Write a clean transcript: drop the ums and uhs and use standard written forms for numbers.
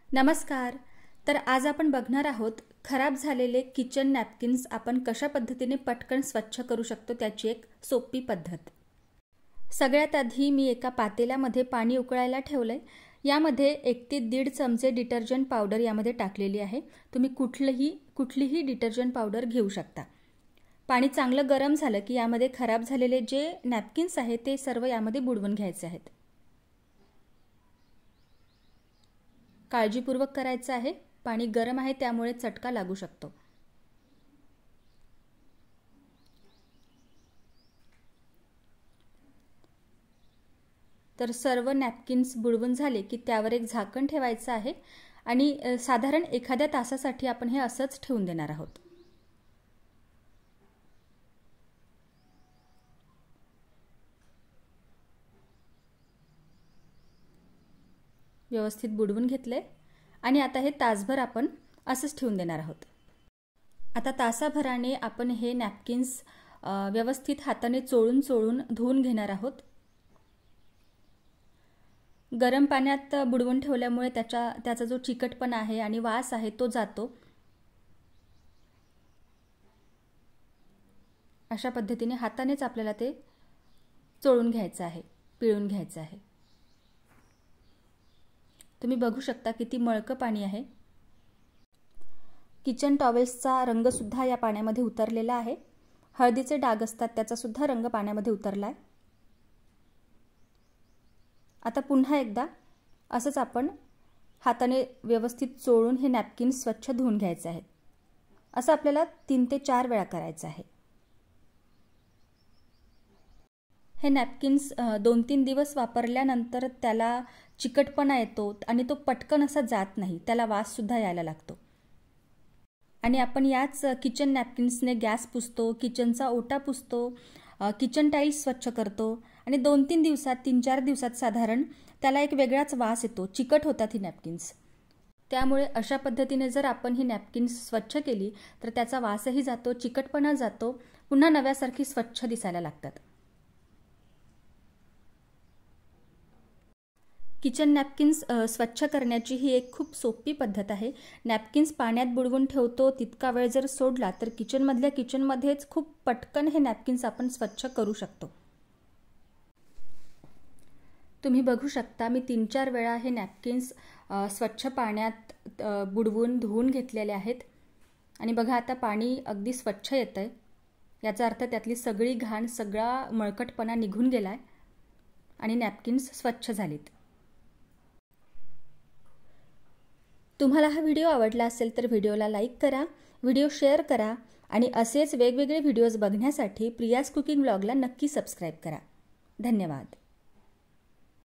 नमस्कार। तर आज आपण बघणार आहोत खराब झालेले किचन नॅपकिन्स आपण कशा पद्धतीने पटकन स्वच्छ करू शकतो त्याची एक सोपी पद्धत। सगळ्यात आधी मी एका पातेल्यामध्ये पाणी उकळायला ठेवलंय। यामध्ये 1 ते 1.5 चमचे डिटर्जंट पावडर यामध्ये टाकलेली आहे। तुम्ही कुठलीही डिटर्जंट पावडर घेऊ शकता। पाणी चांगलं गरम झालं की यामध्ये खराब झालेले जे नॅपकिन्स आहेत ते सर्व यामध्ये बुडवून घ्यायचे आहेत। काळजीपूर्वक करायचं आहे। पाणी गरम आहे त्यामुळे चटका लागू शकतो। तर सर्व नॅपकिन्स बुडवून झाले की त्यावर एक झाकण ठेवायचं आहे आणि साधारण एखाद्या तासासाठी आपण हे असंच ठेवून देणार आहोत। व्यवस्थित बुडवून घेतले आणि आता हे तासभर आपण असंच ठेवून देणार आहोत। आता तासाभराने आपण हे नॅपकिन्स व्यवस्थित हाताने चोळून धुवून घेणार आहोत। गरम पाण्यात बुडवून ठेवल्यामुळे त्याचा जो चिकटपणा आहे आणि वास आहे तो जातो। अशा पद्धतीने हातानेच आपल्याला ते चोळून घ्यायचं आहे, पिळून घ्यायचं आहे। तुम्ही बघू शकता किती मळकं पाणी आहे। किचन टॉवेल्सचा रंग सुद्धा या पाण्यामध्ये उतरलेला आहे। हळदीचे डाग असतात त्याचा सुद्धा रंग पाण्यामध्ये उतरलाय। आता पुन्हा एकदा असंच आपण हाताने व्यवस्थित चोळून हे नॅपकिन स्वच्छ धुवून घ्यायचे आहे। असं आपल्याला 3 ते 4 वेळा करायचं आहे। हे नॅपकिन्स 2-3 दिवस वापरल्यानंतर त्याला चिकटपणा येतो आणि तो पटकन असा जात नाही, त्याला वास सुद्धा यायला लागतो। आणि आपण याच किचन नॅपकिन्सने गॅस पुसतो, किचनचा ओटा पुसतो, किचन टाइल्स स्वच्छ करतो आणि 2-3 दिवसात 3-4 दिवसात साधारण त्याला एक वेगळाच वास येतो, चिकट होतात ही नॅपकिन्स। त्यामुळे अशा पद्धतीने जर आपण ही नॅपकिन्स स्वच्छ केली तर त्याचा वासही जातो, चिकटपणा जातो, पुन्हा नव्यासारखी स्वच्छ दिसायला लागतात। किचन नॅपकिन्स स्वच्छ करण्याची ही एक खूप सोपी पद्धत आहे। नॅपकिन्स पाण्यात बुडवून ठेवतो तितका वेळ जर सोडला तर किचनमध्येच खूप पटकन हे नॅपकिन्स आपण स्वच्छ करू शकतो। तुम्ही बघू शकता मी 3-4 वेळा हे नॅपकिन्स स्वच्छ पाण्यात बुडवून धुवून घेतलेले आहेत आणि बघा आता पाणी अगदी स्वच्छ येतंय। याचा अर्थ त्यातली सगळी घाण, सगळा मळकटपणा निघून गेलाय आणि नॅपकिन्स स्वच्छ झालीत। तुम्हाला हा व्हिडिओ आवडला असेल तर व्हिडिओला लाईक करा, व्हिडिओ शेअर करा आणि असेच वेगवेगळे व्हिडिओज बघण्यासाठी प्रियाज कुकिंग व्लॉगला नक्की सबस्क्राइब करा। धन्यवाद।